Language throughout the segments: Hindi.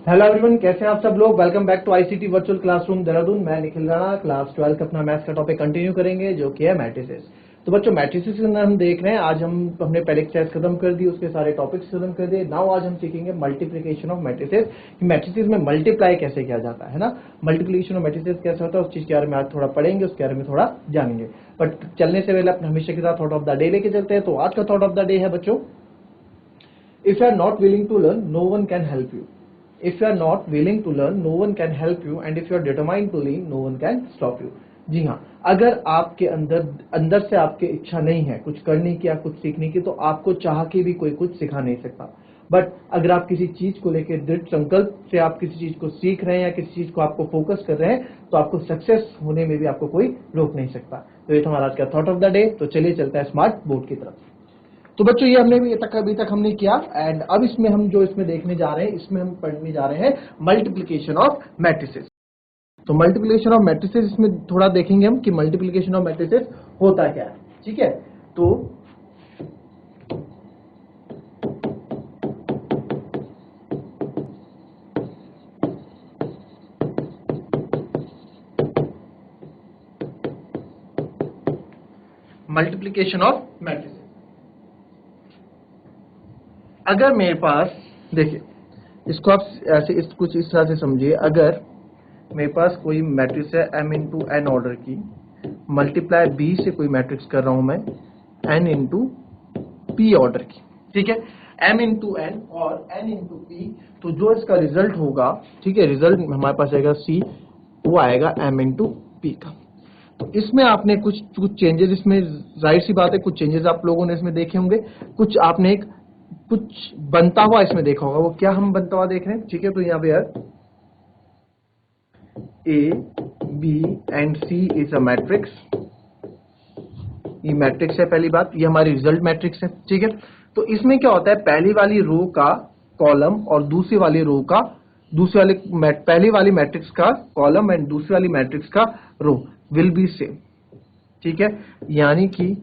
हेलो एवरीवन, कैसे हैं आप सब लोग। Welcome back to ICT virtual classroom Dehradun. मैं निखिल राणा, क्लास 12 अपना मैथ्स का टॉपिक कंटिन्यू करेंगे जो कि है मैट्रिसेस। तो बच्चों, मैट्रिसेस के अंदर हम देख रहे हैं, आज हमने पहले एक्सरसाइज खत्म कर दी, उसके सारे टॉपिक्स खत्म कर दिए। नाउ आज हम सीखेंगे मल्टीप्लिकेशन ऑफ मैट्रिसेस। मैट्रिसेस में मल्टीप्लाई कैसे किया जाता है ना, मल्टीप्लिकेशन ऑफ मैट्रिसेस कैसे होता है, उस चीज के बारे में आज थोड़ा पढ़ेंगे, उसके बारे में थोड़ा जानेंगे। बट चलने से पहले अपने हमेशा के साथ थॉट ऑफ द डे लेके चलते हैं। तो आज का थॉट ऑफ द डे है बच्चों, if you are not willing to learn, no one can help you. If you are not willing to learn, no one can help you. And if you are determined to learn, no one can stop you. जी हाँ, अगर आपके अंदर से आपकी इच्छा नहीं है कुछ करने की या कुछ सीखने की, तो आपको चाह के भी कोई कुछ सिखा नहीं सकता। बट अगर आप किसी चीज को लेकर दृढ़ संकल्प से आप किसी चीज को सीख रहे हैं या किसी चीज को आपको फोकस कर रहे हैं, तो आपको सक्सेस होने में भी आपको कोई रोक नहीं सकता। तो ये था हमारा आज का थॉट ऑफ द डे। तो चलिए चलता है स्मार्ट बोर्ड की तरफ। तो बच्चों, ये हमने भी अभी तक हमने किया। एंड अब इसमें हम जो इसमें देखने जा रहे हैं, इसमें हम पढ़ने जा रहे हैं मल्टीप्लिकेशन ऑफ मैट्रिसेस। तो मल्टीप्लिकेशन ऑफ मैट्रिसेस, इसमें थोड़ा देखेंगे हम कि मल्टीप्लिकेशन ऑफ मैट्रिसेस होता क्या है। ठीक है, तो मल्टीप्लिकेशन ऑफ मैट्रिसेस, अगर मेरे पास, देखिए इसको आप ऐसे कुछ इस तरह से समझिए। अगर मेरे पास कोई मैट्रिक्स है m इंटू एन ऑर्डर की, मल्टीप्लाई b से कोई मैट्रिक्स कर रहा हूं मैं n इंटू p ऑर्डर की। ठीक है, m इंटू एन और n इंटू p, तो जो इसका रिजल्ट होगा, ठीक है, रिजल्ट हमारे पास आएगा c, वो आएगा m इंटू p का। तो इसमें आपने कुछ कुछ चेंजेस, इसमें जाहिर सी बात है कुछ चेंजेस आप लोगों ने इसमें देखे होंगे, कुछ आपने एक कुछ बनता हुआ इसमें देखा होगा। वो क्या हम बनता हुआ देख रहे हैं। ठीक है, तो यहाँ पे यार A, B and C is a matrix। ये मैट्रिक्स है पहली बात, ये हमारी रिजल्ट मैट्रिक्स है। ठीक है, तो इसमें क्या होता है, पहली वाली रो का कॉलम और दूसरी वाली रो का पहली वाली मैट्रिक्स का कॉलम एंड दूसरी वाली मैट्रिक्स का रो विल बी सेम। ठीक है, यानी कि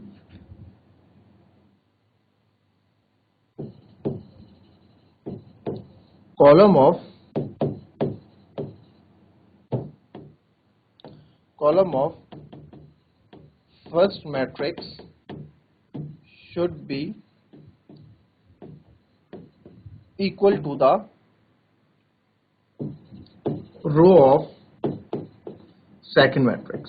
column of first matrix should be equal to the row of second matrix।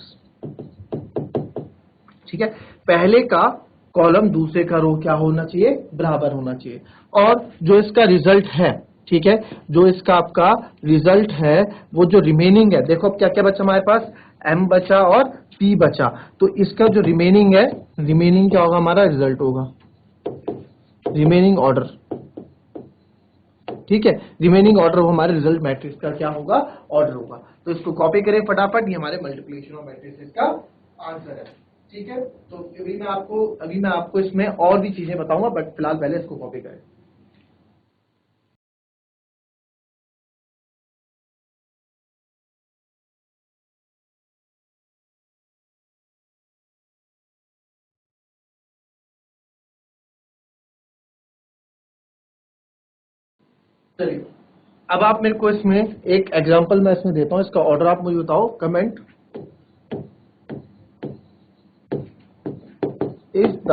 ठीक है, पहले का कॉलम दूसरे का रो क्या होना चाहिए, बराबर होना चाहिए। और जो इसका रिजल्ट है, ठीक है, जो इसका आपका रिजल्ट है, वो जो रिमेनिंग है, देखो अब क्या क्या बचा हमारे पास, m बचा और p बचा। तो इसका जो रिमेनिंग है, रिमेनिंग क्या होगा, हमारा रिजल्ट होगा, रिमेनिंग ऑर्डर। ठीक है, रिमेनिंग ऑर्डर हमारे रिजल्ट मैट्रिक्स का क्या होगा, ऑर्डर होगा। तो इसको कॉपी करें फटाफट, ये हमारे मल्टीप्लिकेशन ऑफ मैट्रिसेस का आंसर है। ठीक है, तो अभी मैं आपको इसमें और भी चीजें बताऊंगा, बट फिलहाल पहले इसको कॉपी करें। चलिए, अब आप मेरे को इसमें एक एग्जांपल मैं इसमें देता हूं, इसका ऑर्डर आप मुझे बताओ। Comment is the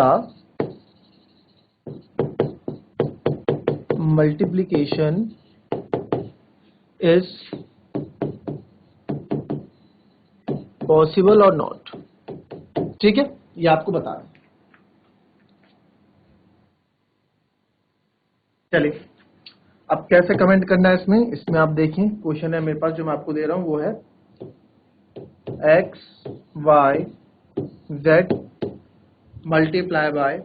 multiplication is possible और नॉट। ठीक है, ये आपको बता रहा हूं। चलिए, अब कैसे कमेंट करना है इसमें आप देखें, क्वेश्चन है मेरे पास जो मैं आपको दे रहा हूं, वो है X Y Z multiply by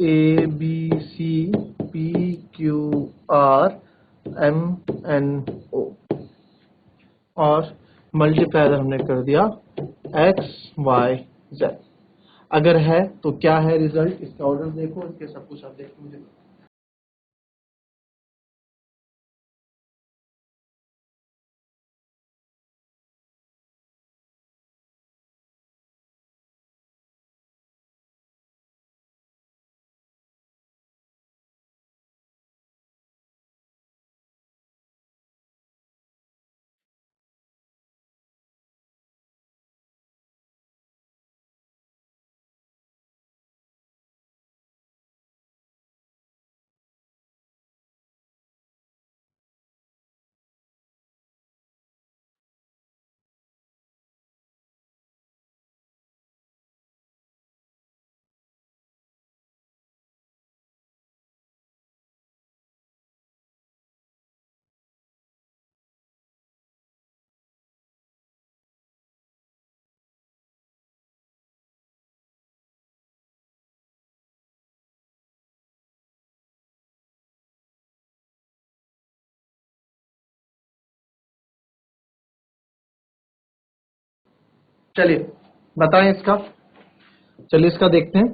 A B C P Q R M N O, और मल्टीप्लाई हमने कर दिया एक्स वाई जेड। अगर है तो क्या है रिजल्ट, इसका ऑर्डर देखो, इसके सब कुछ आप देखो मुझे। चलिए बताएं इसका, चलिए इसका देखते हैं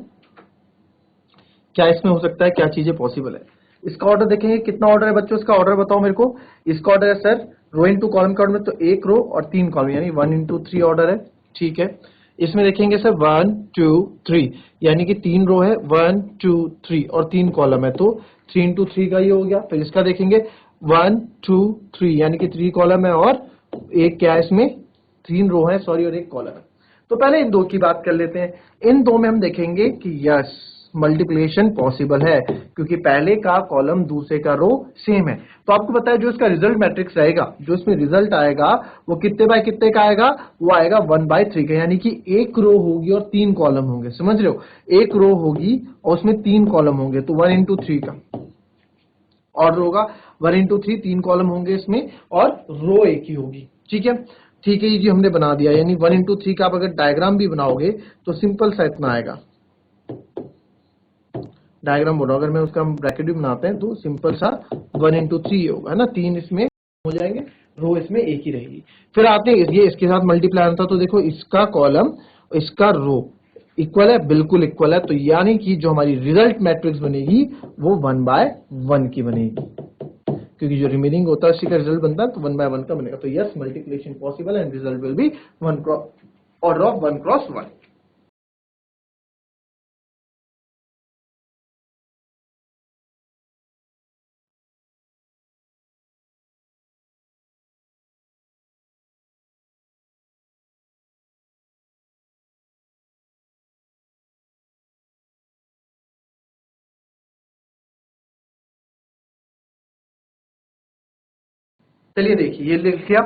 क्या इसमें हो सकता है, क्या चीजें पॉसिबल है। इसका ऑर्डर देखेंगे, कितना ऑर्डर है बच्चों, इसका ऑर्डर बताओ मेरे को। इसका ऑर्डर है सर रो इंटू कॉलम का ऑर्डर में, तो एक रो और तीन कॉलम, यानी 1 into 3 ऑर्डर है। ठीक है, इसमें देखेंगे सर 1 2 3, यानी कि तीन रो है, 1 2 3 और तीन कॉलम है, तो 3 into 3 का ये हो गया। फिर इसका देखेंगे 1 2 3, यानी कि 3 कॉलम है और एक क्या है इसमें, तीन रो है सॉरी और एक कॉलम है। तो पहले इन दो की बात कर लेते हैं। इन दो में हम देखेंगे कि यस मल्टीप्लिकेशन पॉसिबल है, क्योंकि पहले का कॉलम दूसरे का रो सेम है। तो आपको पता है जो इसका रिजल्ट मैट्रिक्स रहेगा, जो इसमें रिजल्ट आएगा वो कितने बाय कितने का आएगा, वो आएगा 1/3 का, यानी कि एक रो होगी और तीन कॉलम होंगे। समझ रहे हो, एक रो होगी और उसमें तीन कॉलम होंगे, तो 1 into 3 का ऑर्डर होगा 1 into 3, तीन कॉलम होंगे इसमें और रो एक ही होगी। ठीक है, ठीक है जी, हमने बना दिया। यानी 1 into 3 का आप अगर डायग्राम भी बनाओगे तो सिंपल सा इतना आएगा, डायग्राम बनाओ अगर मैं उसका ब्रैकेट भी बनाते हैं तो सिंपल सा 1 into 3 होगा, है ना, तीन इसमें हो जाएंगे, रो इसमें एक ही रहेगी। फिर आपने ये इसके साथ मल्टीप्लाई था, तो देखो इसका कॉलम इसका रो इक्वल है, बिल्कुल इक्वल है, तो यानी कि जो हमारी रिजल्ट मैट्रिक्स बनेगी वो 1/1 की बनेगी, क्योंकि जो रिमेनिंग होता है उसी का रिजल्ट बनता है, तो 1/1 का बनेगा। तो yes multiplication possible and result will be order of 1 × 1। चलिए देखिए ये लिख लिया।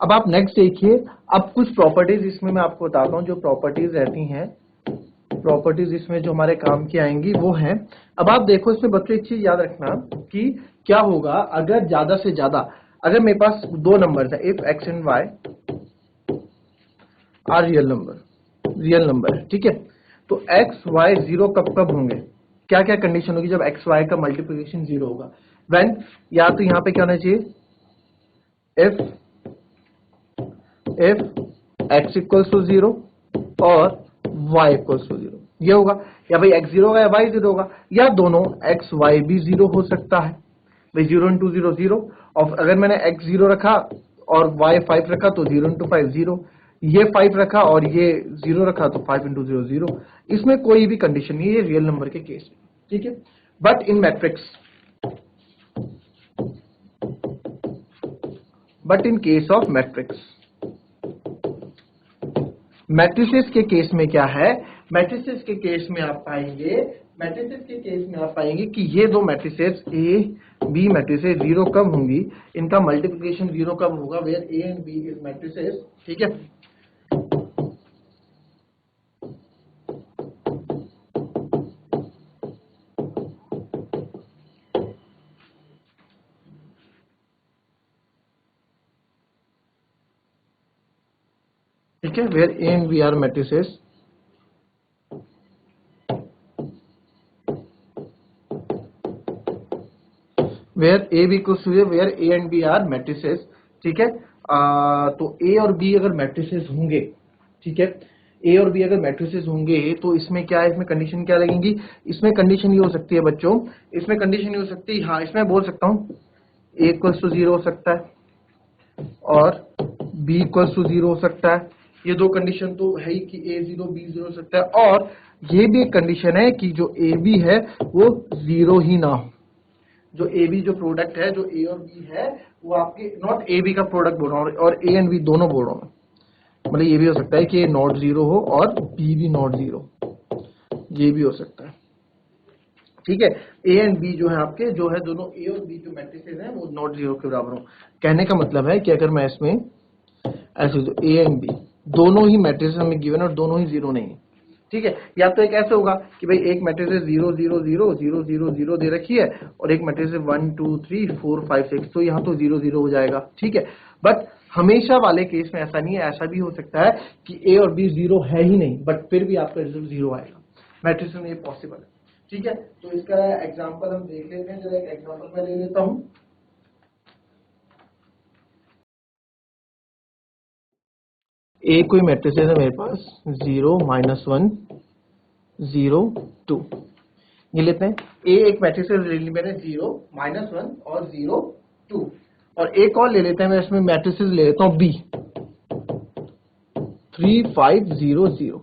अब आप नेक्स्ट देखिए, अब कुछ प्रॉपर्टीज इसमें मैं आपको बताता हूँ, जो प्रॉपर्टीज रहती हैं, प्रॉपर्टीज इसमें जो हमारे काम की आएंगी वो हैं। अब आप देखो इसमें बच्चों एक चीज याद रखना कि क्या होगा अगर ज्यादा से ज्यादा, अगर मेरे पास दो नंबर है, if X and Y are real number है, ठीक है, तो एक्स वाई जीरो कब कब होंगे, क्या क्या कंडीशन होगी जब एक्स वाई का मल्टीप्लिकेशन जीरो होगा। व्हेन, या तो यहाँ पे क्या होना चाहिए, if x equals to zero और y इक्वल्स टू जीरो, ये होगा। या भाई x जीरो होगा या y जीरो होगा, या दोनों x y भी जीरो हो सकता है। भाई 0 into 0 0, और अगर मैंने x जीरो रखा और y 5 रखा तो 0 into 5 0, ये 5 रखा और ये 0 रखा तो 5 into 0 0। इसमें कोई भी कंडीशन नहीं है, ये रियल नंबर के केस में, ठीक है। But in case of matrix, matrices के केस में क्या है, मैट्रिसेस के केस में आप पाएंगे, मैट्रिसेस के केस में आप पाएंगे कि ये दो matrices A B matrices zero कब होंगी, इनका मल्टीप्लिकेशन जीरो कब होगा, where A and B is matrices, ठीक है। ठीक है, where A and B are matrices, where A B equals to where A and B are matrices, ठीक है। तो ए और बी अगर मैट्रिसेस होंगे, ठीक है, ए और बी अगर मैट्रिसेस होंगे तो इसमें क्या है, इसमें कंडीशन क्या लगेंगी, इसमें कंडीशन ये हो सकती है बच्चों, इसमें कंडीशन ये हो सकती है, हाँ इसमें बोल सकता हूँ ए इक्वल्स टू जीरो हो सकता है और बी इक्वल्स टू जीरो हो सकता है। ये दो कंडीशन तो है ही कि ए जीरो बी जीरो हो सकता है, और ये भी एक कंडीशन है कि जो ए बी है वो जीरो ही ना हो। जो ए बी जो प्रोडक्ट है, जो ए और बी है, वो आपके नॉट ए बी का प्रोडक्ट बोल रहा हूँ और ए एंड बी दोनों बोल रहा हूँ, मतलब ये भी हो सकता है कि ए नॉट जीरो हो और बी भी नॉट जीरो, ये भी हो सकता है, ठीक है। ए एंड बी जो है आपके, जो है दोनों ए और बी जो मैट्रिसेस हैं वो नॉट जीरो के बराबर हो। कहने का मतलब है कि अगर मैं इसमें ऐसे जो ए एंड बी दोनों ही मैट्रिसेस हमें गिवन और दोनों ही जीरो नहीं है, ठीक है। या तो एक ऐसे होगा कि भाई एक मैट्रिक्स 0 0 0 0 0 0 दे रखी है और एक मैट्रिक्स 1 2 3 4 5 6, तो यहाँ तो 0 0 हो जाएगा, ठीक है। बट हमेशा वाले केस में ऐसा नहीं है, ऐसा भी हो सकता है कि ए और बी जीरो है ही नहीं बट फिर भी आपका रिजल्ट जीरो आएगा, मैट्रिक्स में ये पॉसिबल है, ठीक है। तो इसका एग्जाम्पल हम देख लेते हैं, जरा एक एग्जाम्पल मैं ले लेता हूँ। ए कोई मैट्रिसेस है मेरे पास 0 -1 0 2, ये लेते हैं। ए एक मैट्रिक्स ले ली मैंने 0 -1 और 0 2, और एक और ले लेते हैं मैं इसमें मैट्रिसेस ले लेता हूँ बी 3 5 0 0।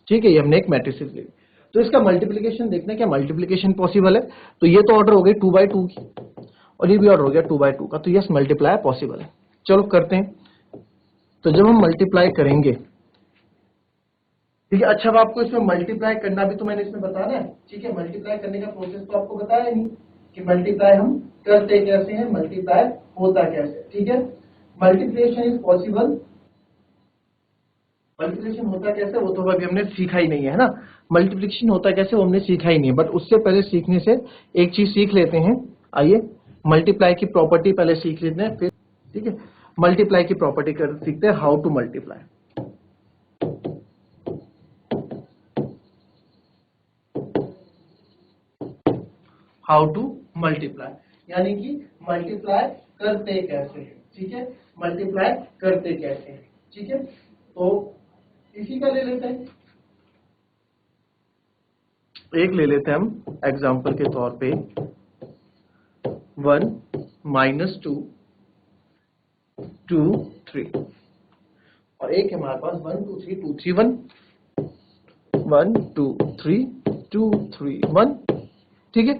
ठीक है, ये हमने एक मैट्रिसेस ले ली। तो इसका मल्टीप्लिकेशन देखना है, क्या मल्टीप्लिकेशन पॉसिबल है? तो ये तो ऑर्डर हो गई 2/2 की, और ये भी ऑर्डर हो गया 2/2 का, तो यस मल्टीप्लाई पॉसिबल है। चलो करते हैं। तो जब हम मल्टीप्लाई करेंगे, ठीक है, अच्छा अब आपको इसमें मल्टीप्लाई करना भी तो मैंने इसमें बताना है। ठीक है, मल्टीप्लाई करने का प्रोसेस तो आपको बताया नहीं कि मल्टीप्लाई हम करते कैसे हैं, मल्टीप्लाई होता कैसे। ठीक है, मल्टीप्लिकेशन इज पॉसिबल, मल्टीप्लिकेशन होता कैसे वो तो अभी हमने सीखा ही नहीं है ना। मल्टीप्लिकेशन होता कैसे वो हमने सीखा ही नहीं है, बट उससे पहले सीखने से एक चीज सीख लेते हैं। आइए मल्टीप्लाई की प्रॉपर्टी पहले सीख लेते हैं, फिर ठीक है मल्टीप्लाई की प्रॉपर्टी कर सीखते हैं, how to multiply. How to multiply यानी कि मल्टीप्लाई करते कैसे हैं। ठीक है, मल्टीप्लाई करते कैसे हैं। ठीक है, तो इसी का ले लेते हैं, एक ले लेते हैं हम एग्जाम्पल के तौर पे 1 -2 2 3, और एक है हमारे पास 1 2 3 2 3 1 1 2 3 2 3 1। ठीक है,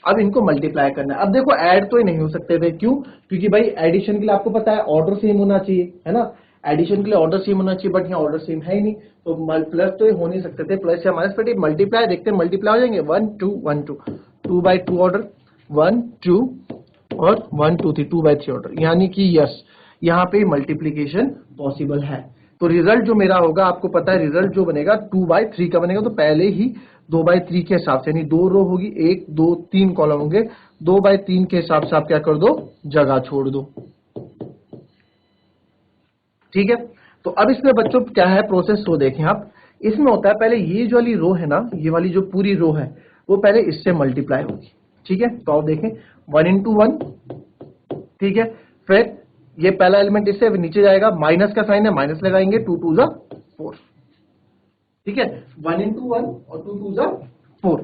अब इनको मल्टीप्लाई करना है। अब देखो ऐड तो ही नहीं हो सकते थे, क्यों? क्योंकि भाई एडिशन के लिए आपको पता है ऑर्डर सेम होना चाहिए, है ना। एडिशन के लिए ऑर्डर सेम होना चाहिए, बट यहाँ ऑर्डर सेम है ही नहीं, तो प्लस तो ये हो नहीं सकते थे, प्लस या माइनस। पर मल्टीप्लाई देखते हैं, मल्टीप्लाई हो जाएंगे 1 2 1 2 2/2 ऑर्डर 1 2 और 1 2 3 2/3 ऑर्डर, यानी कि यस यहाँ पे मल्टीप्लीकेशन पॉसिबल है। तो रिजल्ट जो मेरा होगा आपको पता है, रिजल्ट जो बनेगा 2/3 का बनेगा। तो पहले ही 2/3 के हिसाब से, यानी 2 रो होगी, 1 2 3 कॉलम होंगे, 2/3 के हिसाब से आप क्या कर दो, जगह छोड़ दो। ठीक है, तो अब इसमें बच्चों क्या है प्रोसेस, वो देखें आप। इसमें होता है पहले ये जो वाली रो है ना, ये वाली जो पूरी रो है वो पहले इससे मल्टीप्लाई होगी। ठीक है, तो आप देखें 1 × 1, ठीक है, फिर ये पहला एलिमेंट इससे नीचे जाएगा, माइनस का साइन है, माइनस लगाएंगे, 2 2 ज़ा 4। ठीक है, 1 × 1 और 2 2 ज़ा 4।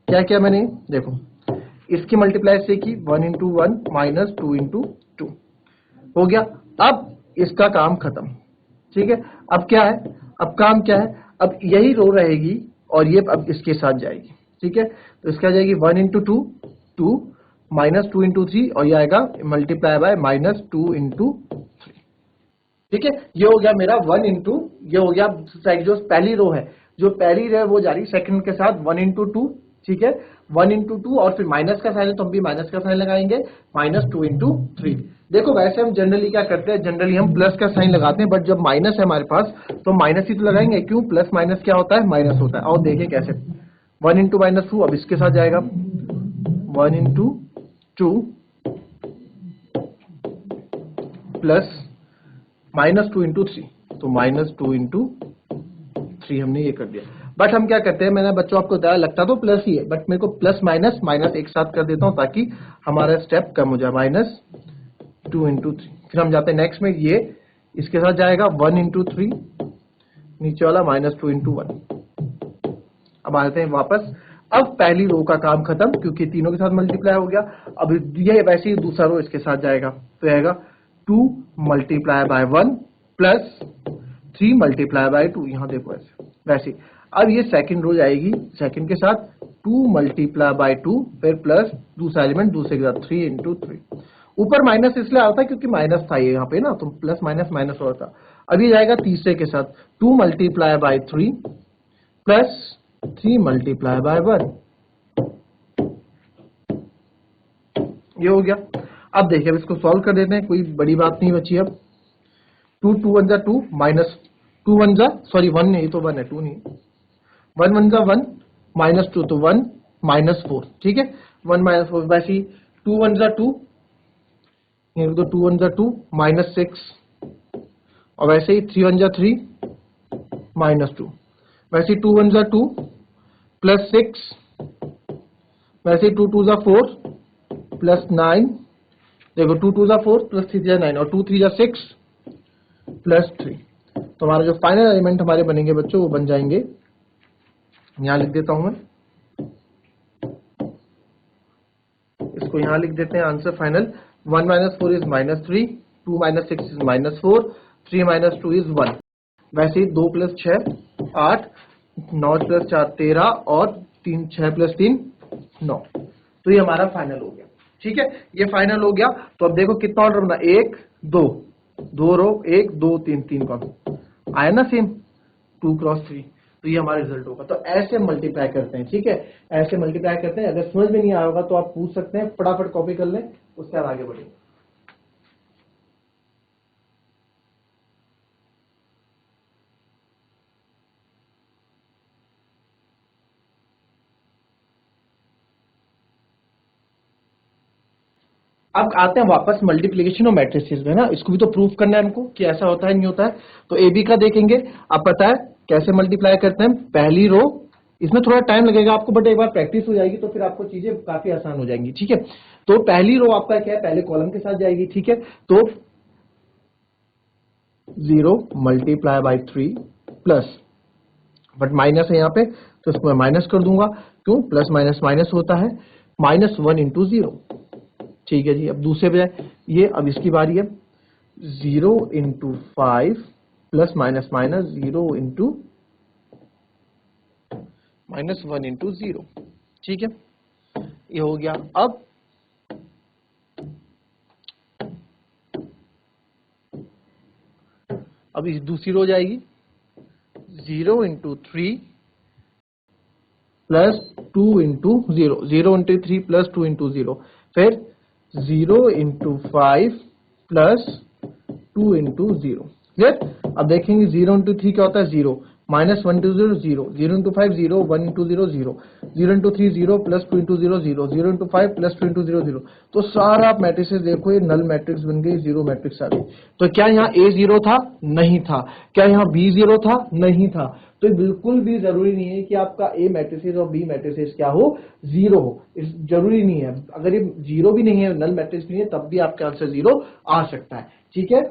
क्या किया मैंने, देखो इसकी मल्टीप्लाई से की 1 × 1 - 2 × 2 हो गया। अब इसका काम खत्म। ठीक है, अब क्या है, अब काम क्या है, अब यही रो रहेगी और ये अब इसके साथ जाएगी। ठीक है, तो इसका जाएगी 1 × 2 2 -2 × 3, और ये आएगा मल्टीप्लाई बाय -2 × 3। ठीक है, ये हो गया मेरा 1 × ये हो गया जो पहली रो है, जो पहली रो है वो जा रही सेकंड के साथ 1 × 2। ठीक है, 1 × 2 और फिर माइनस का साइन है तो हम भी माइनस का साइन लगाएंगे, -2 × 3। देखो वैसे हम जनरली क्या करते हैं, जनरली हम प्लस का साइन लगाते हैं, बट जब माइनस है हमारे पास तो माइनस ही तो लगाएंगे, क्यों? प्लस माइनस क्या होता है, माइनस होता है। और देखिए कैसे 1 × -2 अब इसके साथ जाएगा 1 × 2 प्लस -2 × 3, तो -2 × 3 हमने ये कर दिया। बट हम क्या करते हैं, मैंने बच्चों आपको बताया लगता तो प्लस ही है, बट मेरे को प्लस माइनस माइनस एक साथ कर देता हूं ताकि हमारा स्टेप कम हो जाए, -2 × 3। फिर हम जाते हैं नेक्स्ट में, ये इसके साथ जाएगा 1 × 3, नीचे वाला -2 × 1। अब आते हैं वापस, अब पहली रो का काम खत्म क्योंकि तीनों के साथ मल्टीप्लाई हो गया। अब ये वैसे ही दूसरा रो इसके साथ जाएगा, तो आएगा 2 × 1 प्लस 3 × 2। यहां देखो ऐसे वैसे। अब ये सेकंड रो जाएगी सेकंड के साथ 2 × 2, फिर प्लस दूसरा एलिमेंट दूसरे के साथ 3 × 3। ऊपर माइनस इसलिए आता है क्योंकि माइनस था ये यहाँ पे ना, तो प्लस माइनस माइनस और था। अब ये जाएगा तीसरे के साथ 2 × 3 प्लस 3 × 1। ये हो गया। अब देखिए अब इसको सॉल्व कर देते हैं, कोई बड़ी बात नहीं बची। अब 2 2 1 2 माइनस 2 1 सॉरी 1 नहीं तो 1 है, 2 नहीं, 1 1 1 -2 तो 1 -4। ठीक है, 1 -4 वैसे ही 2 1 2 तो 2 1 2 -6, और वैसे ही 3 1 3 -2, वैसे ही 2 1 2 +6, वैसे ही 2 2 4 +9, देखो 2 2 4 +3 3 9, और 2 3 6 +3। तो हमारा जो फाइनल एलिमेंट हमारे बनेंगे बच्चों वो बन जाएंगे, यहां लिख देता हूं मैं, इसको यहां लिख देते हैं answer final. 1 - 4 is -3, 2 - 6 is -4, 3 - 2 is 1। वैसे ही 2 + 6 8, 9 + 4 13 और 6 + 3 9। तो ये हमारा फाइनल हो गया। ठीक है, ये फाइनल हो गया। तो अब देखो कितना ऑर्डर बना, 1 2 2 रो, 1 2 3 3 कॉलम आया ना सेम, 2 × 3। तो ये हमारा रिजल्ट होगा। तो ऐसे मल्टीप्लाई करते हैं। ठीक है, ऐसे मल्टीप्लाई करते हैं। अगर समझ में नहीं आया होगा तो आप पूछ सकते हैं, फटाफट कॉपी कर लें, उसके बाद आगे बढ़ेंगे। अब आते हैं वापस मल्टीप्लिकेशन और मैट्रिसेस में ना, इसको भी तो प्रूफ करना है हमको कि ऐसा होता है नहीं होता है। तो ए बी का देखेंगे। अब पता है कैसे मल्टीप्लाई करते हैं। पहली रो, इसमें थोड़ा टाइम लगेगा आपको, बट एक बार प्रैक्टिस हो जाएगी तो फिर आपको चीजें काफी आसान हो जाएंगी। ठीक है, तो पहली रो आपका क्या है, पहले कॉलम के साथ जाएगी। ठीक है, तो 0 × 3 प्लस, बट माइनस है यहाँ पे तो इसको मैं माइनस कर दूंगा, क्यों, प्लस माइनस माइनस होता है, -1 × 0। ठीक है जी, अब दूसरे पे जाए ये, अब इसकी बारी है, 0 × 5 प्लस माइनस माइनस 0 × -1 × 0। ठीक है, ये हो गया। अब इस दूसरी रो जाएगी, 0 × 3 प्लस 2 × 0, 0 × 3 प्लस 2 × 0, फिर 0 × 5 प्लस 2 × 0। क्लियर। अब देखेंगे 0 × 3 क्या होता है, 0, -1 × 0 0, 0 × 5 0, 1 × 0 0, 0 × 3 0 प्लस 2 × 0 0, 0 × 5 प्लस 2 × 0 0। तो सारा आप मैट्रिसेस देखो, ये नल मैट्रिक्स बन गई, जीरो मैट्रिक्स आ गई। तो क्या यहाँ A 0 था, नहीं था। क्या यहाँ B 0 था, नहीं था। तो बिल्कुल भी जरूरी नहीं है कि आपका A मैट्रिसेस और B मैट्रिसेस क्या हो, 0 हो, जरूरी नहीं है। अगर ये 0 भी नहीं है, नल मैट्रिक्स नहीं है, तब भी आपका आंसर 0 आ सकता है। ठीक है,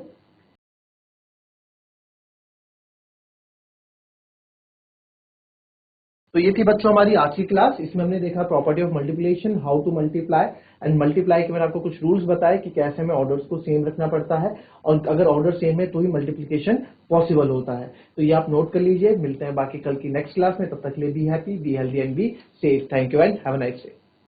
तो ये थी बच्चों हमारी आज की क्लास। इसमें हमने देखा property of multiplication, how to multiply and multiply के मैंने आपको कुछ रूल्स बताए कि कैसे हमें ऑर्डर्स को सेम रखना पड़ता है, और अगर ऑर्डर सेम है तो ही मल्टीप्लिकेशन पॉसिबल होता है। तो ये आप नोट कर लीजिए। मिलते हैं बाकी कल की नेक्स्ट क्लास में, तब तक के लिए be happy, be healthy and be safe. Thank you and have a nice day.